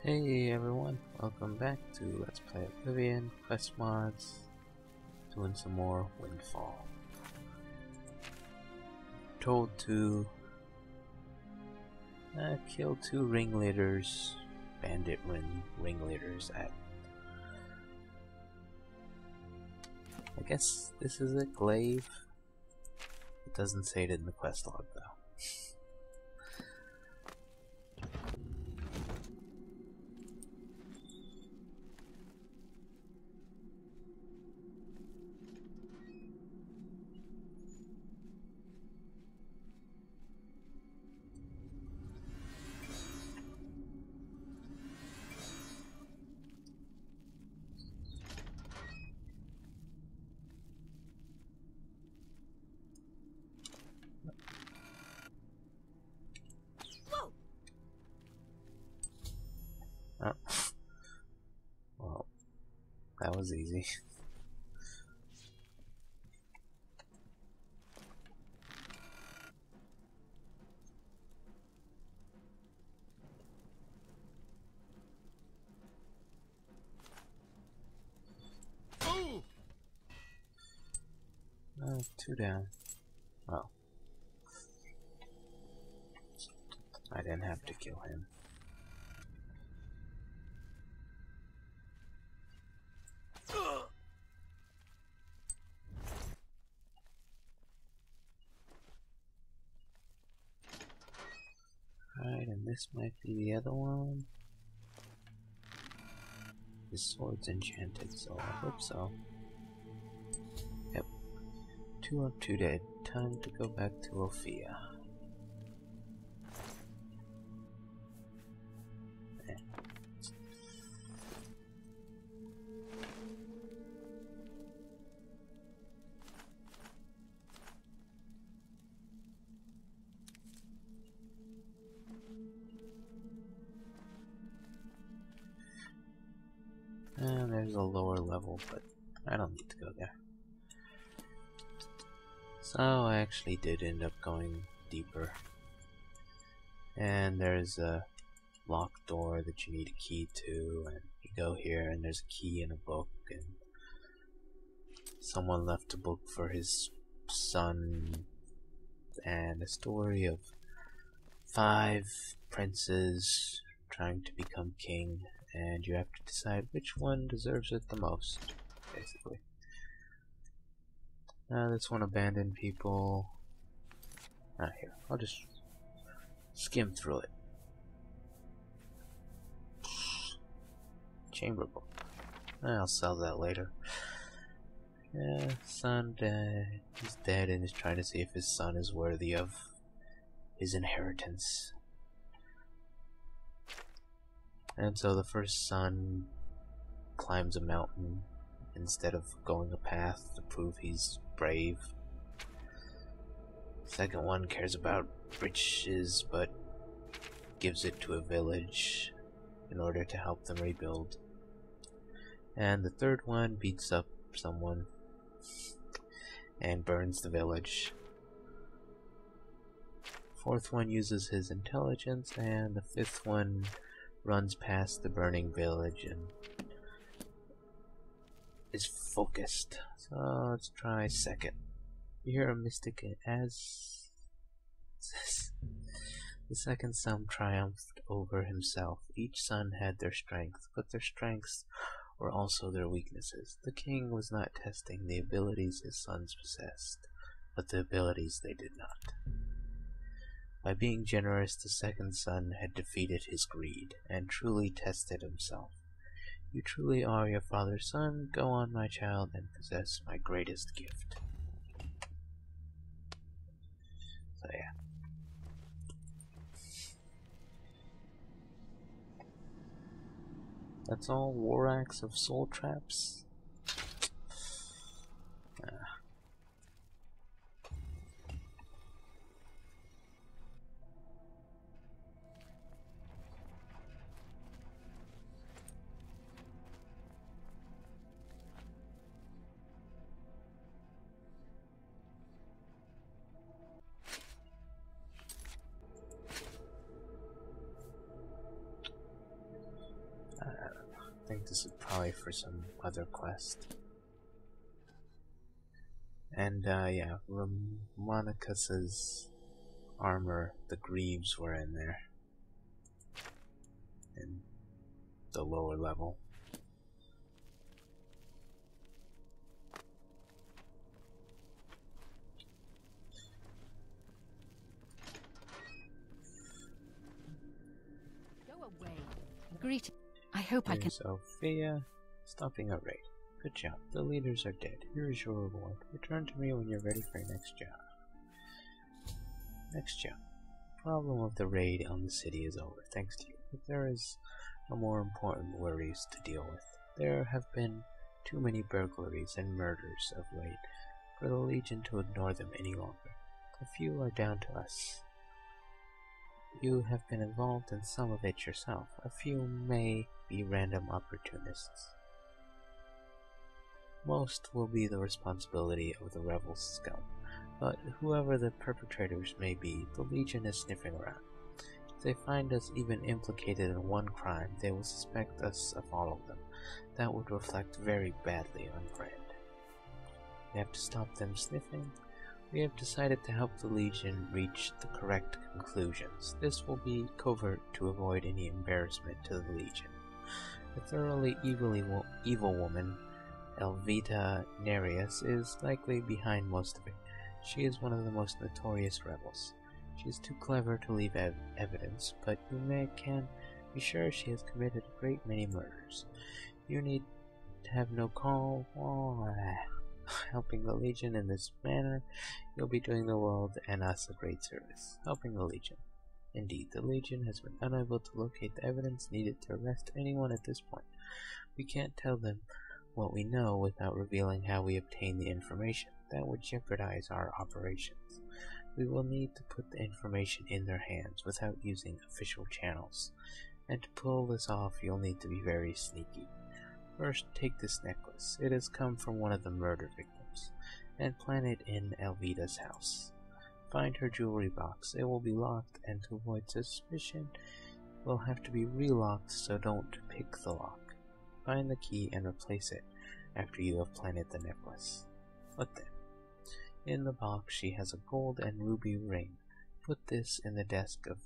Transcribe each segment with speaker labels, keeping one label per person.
Speaker 1: Hey everyone, welcome back to Let's Play Oblivion, Quest Mods, doing some more Windfall. Told to kill two ringleaders, bandit ringleaders at... I guess this is a Glayve. It doesn't say it in the quest log though. Oh. Well, that was easy. Two down. Well, I didn't have to kill him. Alright, and this might be the other one. His sword's enchanted, so I hope so. Yep. 2 up, 2 dead. Time to go back to Ophia. And there's a lower level, but I don't need to go there. So I actually did end up going deeper. And there's a locked door that you need a key to, and you go here and there's a key in a book, and someone left a book for his son, and a story of 5 princes trying to become king, and you have to decide which one deserves it the most, basically. This one abandoned people. Here, I'll just skim through it. Chamber book. I'll sell that later. Yeah, son, he's dead and is trying to see if his son is worthy of his inheritance. And so the first son climbs a mountain instead of going a path to prove he's brave. Second one cares about riches but gives it to a village in order to help them rebuild. And the third one beats up someone and burns the village. Fourth one uses his intelligence, and the fifth one runs past the burning village and is focused. So let's try second. You hear a mystic as the second son triumphed over himself. Each son had their strength, but their strengths were also their weaknesses. The king was not testing the abilities his sons possessed, but the abilities they did not. By being generous, the second son had defeated his greed, and truly tested himself. You truly are your father's son. Go on, my child, and possess my greatest gift. So yeah. That's all. War Axe of Soul Traps. think this is probably for some other quest. And yeah, Ramonicus's armor, the greaves were in there. In the lower level.
Speaker 2: Go away. Greet. I hope I can.
Speaker 1: Sophia, stopping a raid. Good job. The leaders are dead. Here is your reward. Return to me when you're ready for your next job. Next job. The problem of the raid on the city is over, thanks to you. But there is a more important worries to deal with. There have been too many burglaries and murders of late for the Legion to ignore them any longer. A few are down to us. You have been involved in some of it yourself. A few may be random opportunists. Most will be the responsibility of the rebels' scum, but whoever the perpetrators may be, the Legion is sniffing around. If they find us even implicated in one crime, they will suspect us of all of them. That would reflect very badly on Brand. We have to stop them sniffing. We have decided to help the Legion reach the correct conclusions. This will be covert to avoid any embarrassment to the Legion. A thoroughly evil woman, Elvetta is likely behind most of it. She is one of the most notorious rebels. She is too clever to leave evidence, but you can be sure she has committed a great many murders. You need to have no call. Helping the Legion in this manner, you'll be doing the world and us a great service. Helping the Legion. Indeed, the Legion has been unable to locate the evidence needed to arrest anyone at this point. We can't tell them what we know without revealing how we obtain the information. That would jeopardize our operations. We will need to put the information in their hands without using official channels. And to pull this off, you'll need to be very sneaky. First, take this necklace. It has come from one of the murder victims, and plant it in Elvetta's house. Find her jewelry box. It will be locked, and to avoid suspicion, will have to be relocked, so don't pick the lock. Find the key and replace it after you have planted the necklace. What then? In the box she has a gold and ruby ring. Put this in the desk of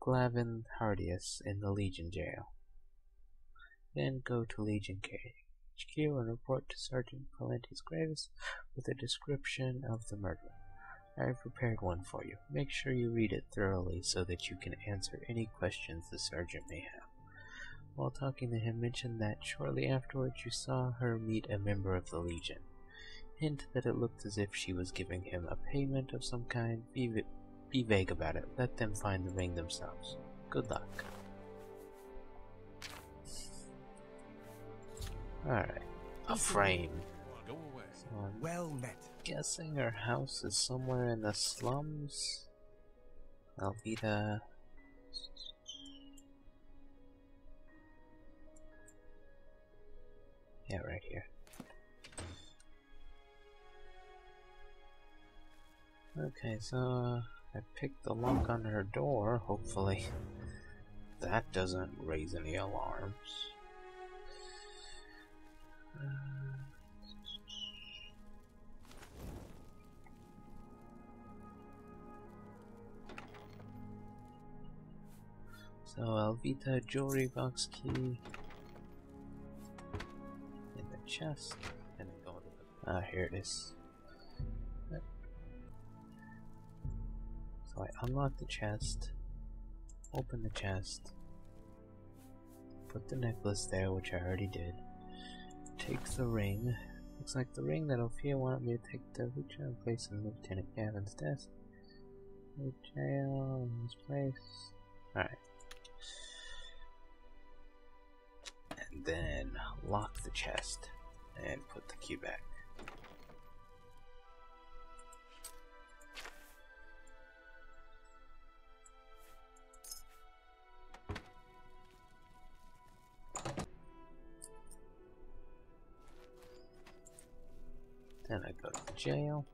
Speaker 1: Carven Cleever in the Legion jail. Then go to Legion HQ and report to Sergeant Palentus Gravesius with a description of the murder. I have prepared one for you. Make sure you read it thoroughly so that you can answer any questions the sergeant may have. While talking to him, mention that shortly afterwards you saw her meet a member of the Legion. Hint that it looked as if she was giving him a payment of some kind. Be vague about it. Let them find the ring themselves. Good luck. Alright. A frame. So I'm
Speaker 3: well met.
Speaker 1: Guessing her house is somewhere in the slums. Elvetta. Yeah, right here. Okay, so I picked the lock on her door. Hopefully that doesn't raise any alarms. So Elvetta jewelry box key in the chest, and then go to the here it is. So I unlock the chest, open the chest, put the necklace there, which I already did. Take the ring. Looks like the ring that Ophelia wanted me to take to Lucha and place in Lieutenant Gavin's desk. The jail in this place. Alright. And then lock the chest and put the key back. Then I go to the jail.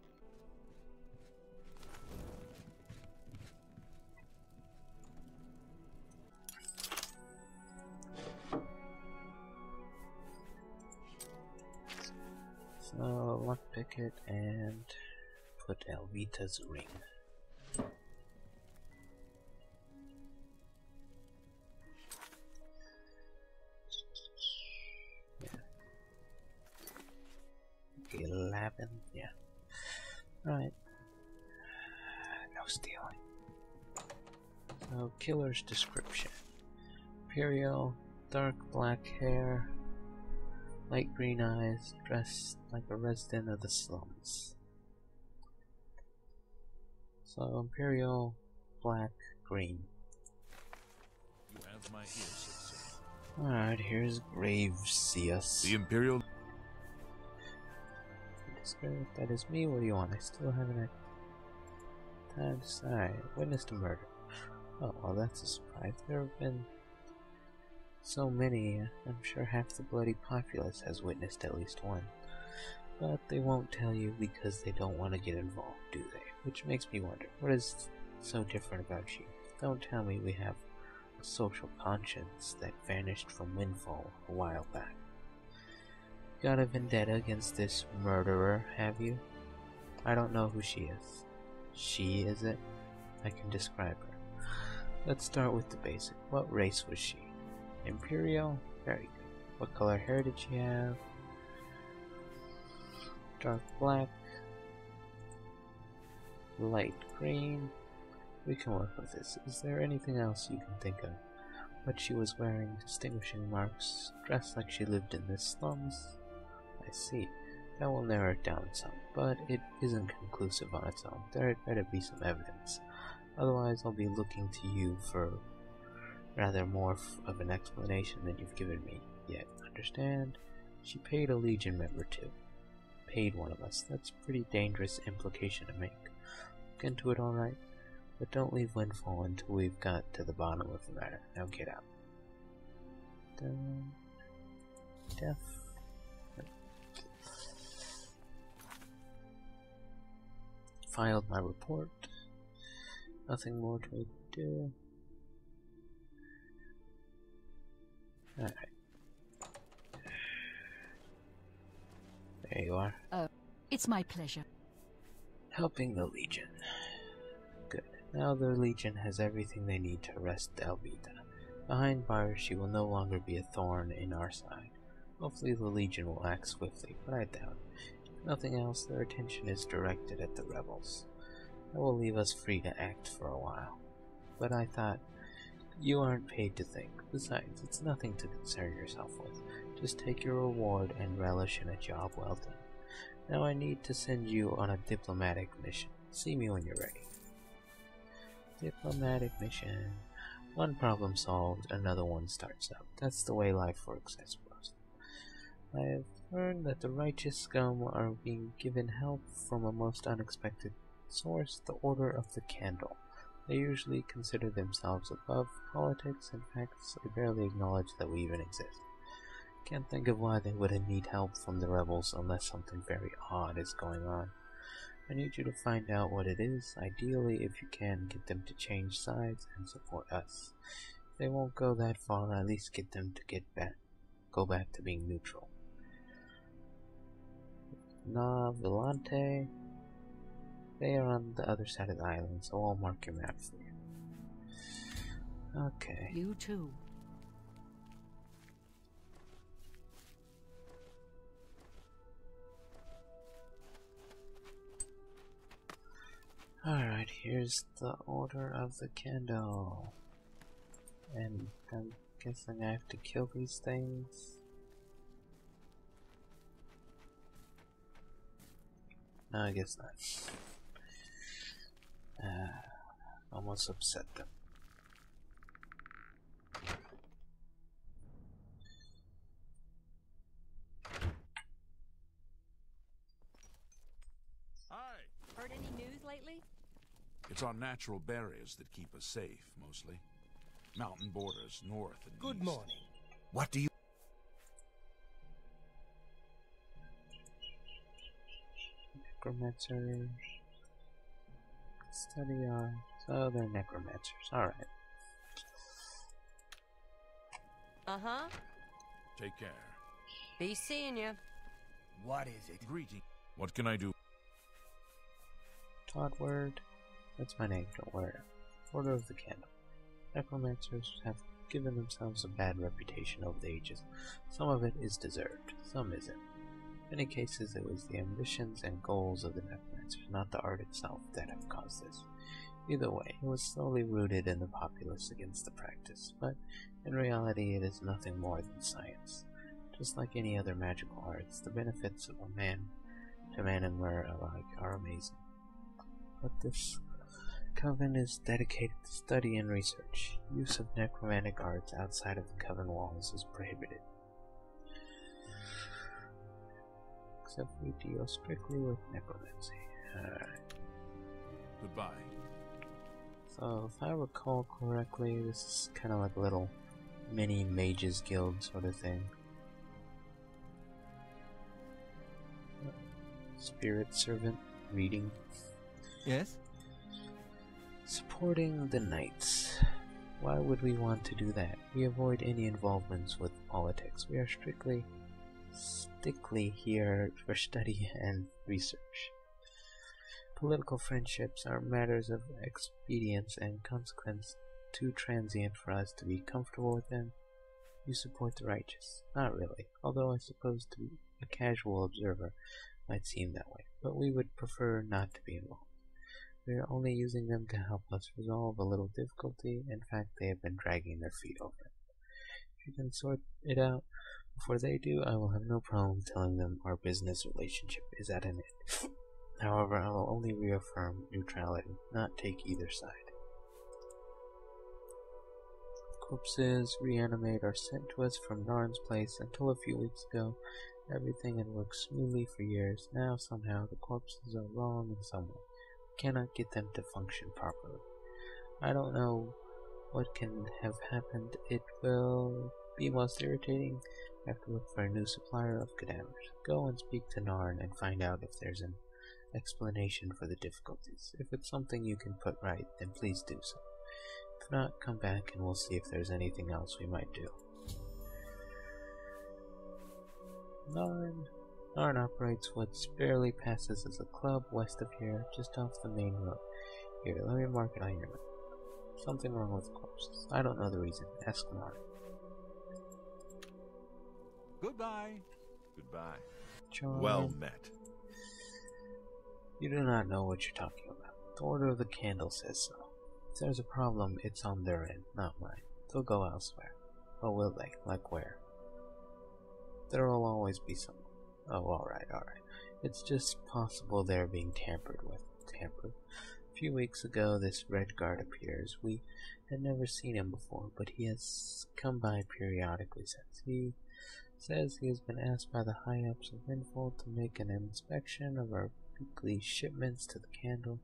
Speaker 1: lockpick it and put Elvetta's ring. Yeah. 11, yeah. Right. No stealing. So, killer's description. Imperial, dark black hair, light green eyes, dressed like a resident of the slums. So, Imperial, black, green.
Speaker 3: You have my ear, citizen.
Speaker 1: Alright, here's Gravesius.
Speaker 3: The Imperial...
Speaker 1: That is me, what do you want? I still haven't had time to decide. Witnessed a murder. Oh, well that's a surprise. There have been so many, I'm sure half the bloody populace has witnessed at least one. But they won't tell you because they don't want to get involved, do they? Which makes me wonder, what is so different about you? Don't tell me we have a social conscience that vanished from Windfall a while back. Got a vendetta against this murderer, have you? I don't know who she is. She, is it? I can describe her. Let's start with the basic. What race was she? Imperial? Very good. What color hair did she have? Dark black. Light green. We can work with this. Is there anything else you can think of? What she was wearing, distinguishing marks, dressed like she lived in the slums? I see. That will narrow it down some, but it isn't conclusive on its own. There had better be some evidence. Otherwise, I'll be looking to you for rather more of an explanation than you've given me yet. Understand? She paid a Legion member too. Paid one of us. That's a pretty dangerous implication to make. Look into it alright, but don't leave Windfall until we've got to the bottom of the matter. Now get out. Death. Filed my report. Nothing more to do. Alright. There you are.
Speaker 2: Oh, it's my pleasure.
Speaker 1: Helping the Legion. Good. Now the Legion has everything they need to arrest Elvetta. Behind bars, she will no longer be a thorn in our side. Hopefully the Legion will act swiftly, but I doubt it. If nothing else, their attention is directed at the rebels. That will leave us free to act for a while. But I thought, you aren't paid to think. Besides, it's nothing to concern yourself with. Just take your reward and relish in a job well done. Now I need to send you on a diplomatic mission. See me when you're ready. Diplomatic mission. One problem solved, another one starts up. That's the way life works, I suppose. I have learned that the righteous scum are being given help from a most unexpected source, the Order of the Candle. They usually consider themselves above politics. In fact, they barely acknowledge that we even exist. Can't think of why they wouldn't need help from the rebels unless something very odd is going on. I need you to find out what it is. Ideally, if you can, get them to change sides and support us. If they won't go that far, at least get them to go back to being neutral. Na Villante. They are on the other side of the island, so I'll mark your map for you. Okay.
Speaker 2: You too.
Speaker 1: Alright, here's the Order of the Candle. And I'm guessing I have to kill these things. No, I guess not. Almost upset them.
Speaker 3: Hi!
Speaker 2: Heard any news lately?
Speaker 3: It's our natural barriers that keep us safe, mostly. Mountain borders, north and
Speaker 4: Good
Speaker 3: east.
Speaker 4: morning.
Speaker 3: What do you...
Speaker 1: Necromancers. Study on. So they're necromancers. Alright.
Speaker 2: Uh-huh.
Speaker 3: Take care.
Speaker 2: Be seeing you.
Speaker 4: What is it?
Speaker 3: Greeting. What can I do?
Speaker 1: Toddward. That's my name, don't worry. Order of the Candle. Necromancers have given themselves a bad reputation over the ages. Some of it is deserved, some isn't. In many cases, it was the ambitions and goals of the necromancers, not the art itself, that have caused this. Either way, it was slowly rooted in the populace against the practice, but in reality it is nothing more than science. Just like any other magical arts, the benefits of a man to man and murder alike are amazing. But this coven is dedicated to study and research. Use of necromantic arts outside of the coven walls is prohibited. Except we deal strictly with necromancy. Alright.
Speaker 3: Goodbye.
Speaker 1: So, if I recall correctly, this is kind of like a little mini mages guild sort of thing. Spirit servant reading.
Speaker 4: Yes?
Speaker 1: Supporting the knights. Why would we want to do that? We avoid any involvements with politics. We are strictly here for study and research. Political friendships are matters of expedience and consequence, too transient for us to be comfortable with them. You support the righteous. Not really, although I suppose to a casual observer might seem that way, but we would prefer not to be involved. We are only using them to help us resolve a little difficulty. In fact, they have been dragging their feet over it. If you can sort it out before they do, I will have no problem telling them our business relationship is at an end. However, I will only reaffirm neutrality, not take either side. Corpses reanimate are sent to us from Narn's place. Until a few weeks ago, everything had worked smoothly for years. Now, somehow, the corpses are wrong in some way. We cannot get them to function properly. I don't know what can have happened. It will be most irritating. I have to look for a new supplier of cadavers. Go and speak to Narn and find out if there's an explanation for the difficulties. If it's something you can put right, then please do so. If not, come back and we'll see if there's anything else we might do. Narn operates what barely passes as a club west of here, just off the main road. Here, let me mark it on your map. Something wrong with the corpses. I don't know the reason. Ask Narn.
Speaker 4: Goodbye.
Speaker 3: Goodbye.
Speaker 1: Charm.
Speaker 3: Well met.
Speaker 1: You do not know what you're talking about. The Order of the Candle says so. If there's a problem, it's on their end, not mine. They'll go elsewhere. Oh, will they? Like where? There'll always be someone. Oh, alright. It's just possible they're being tampered with. Tampered? A few weeks ago, this red guard appears. We had never seen him before, but he has come by periodically since. He says he has been asked by the high-ups of Windfall to make an inspection of our weekly shipments to the Candle.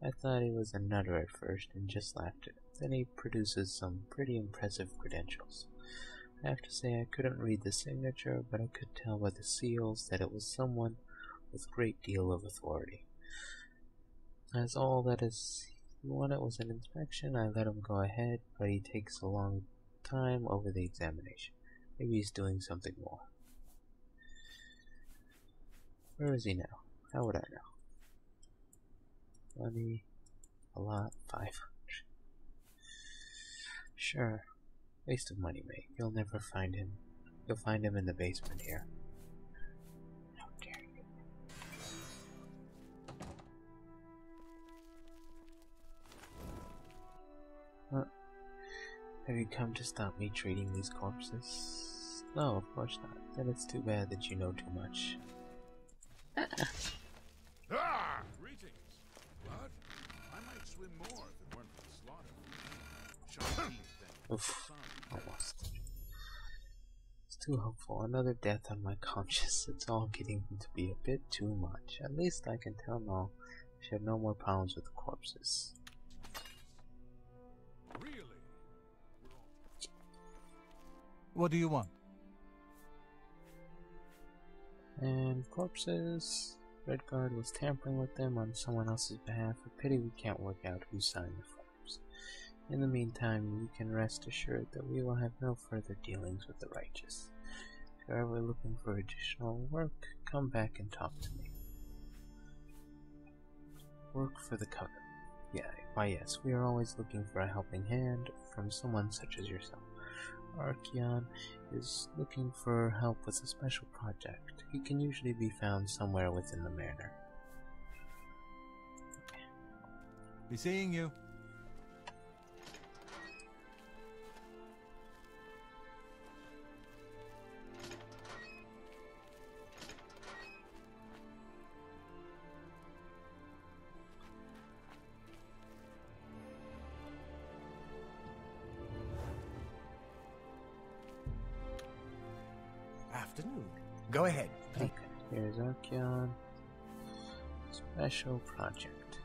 Speaker 1: I thought he was a nutter at first and just laughed at him. Then he produces some pretty impressive credentials. I have to say I couldn't read the signature, but I could tell by the seals that it was someone with a great deal of authority. As all that is he wanted was an inspection, I let him go ahead, but he takes a long time over the examination. Maybe he's doing something more. Where is he now? How would I know? Money, a lot, 500. Sure. Waste of money, mate. You'll never find him. You'll find him in the basement here. How dare you. Have you come to stop me treating these corpses? No, of course not. Then it's too bad that you know too much.
Speaker 3: Ah! Greetings. What? I might swim more if it weren't for the slaughter. Sharp teeth then.
Speaker 1: Oof, almost. It's too hopeful. Another death on my conscience. It's all getting to be a bit too much. At least I can tell now I should have no more problems with the corpses.
Speaker 3: Really?
Speaker 4: What do you want?
Speaker 1: And corpses. Redguard was tampering with them on someone else's behalf. A pity we can't work out who signed the forms. In the meantime, you can rest assured that we will have no further dealings with the righteous. If you're ever looking for additional work, come back and talk to me. Work for the Coven. Yeah, why yes, we are always looking for a helping hand from someone such as yourself. Archeon is looking for help with a special project. He can usually be found somewhere within the manor.
Speaker 4: Be seeing you.
Speaker 5: Afternoon. Go ahead.
Speaker 1: Okay, here's Archeon. Special project.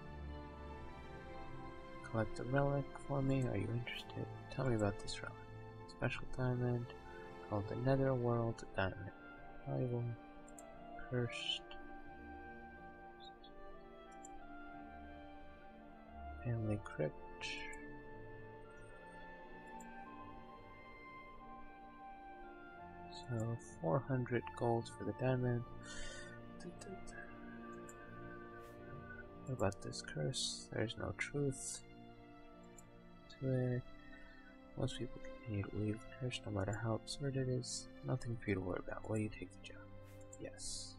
Speaker 1: Collect a relic for me. Are you interested? Tell me about this relic. Special diamond called the Netherworld Diamond. Valuable. Cursed. Family crypt. So 400 gold for the diamond. What about this curse? There's no truth to it. Most people continue to believe the curse no matter how absurd it is. Nothing for you to worry about. Will you take the job? Yes.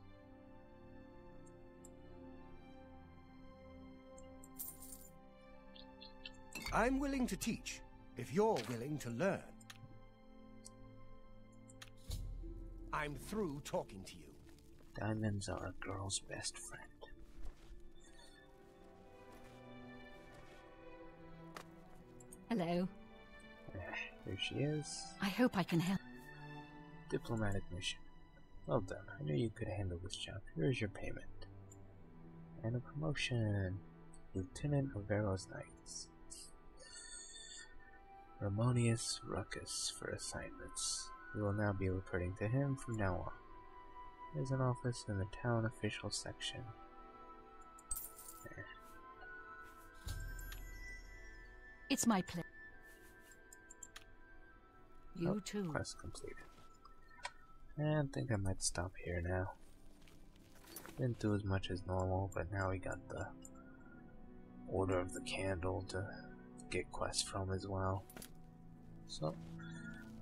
Speaker 5: I'm willing to teach, if you're willing to learn. I'm through talking to you.
Speaker 1: Diamonds are a girl's best friend.
Speaker 2: Hello.
Speaker 1: Here she is.
Speaker 2: I hope I can help.
Speaker 1: Diplomatic mission. Well done. I knew you could handle this job. Here is your payment. And a promotion. Lieutenant of Varro's Knights. Ramonicus Ruckus for assignments. You will now be reporting to him from now on. There's an office in the town official section. There.
Speaker 2: It's my pleasure. You too.
Speaker 1: Quest completed. And I think I might stop here now. Didn't do as much as normal, but now we got the Order of the Candle to get quests from as well. So,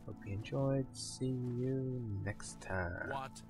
Speaker 1: hope you enjoyed. See you next time.
Speaker 3: What?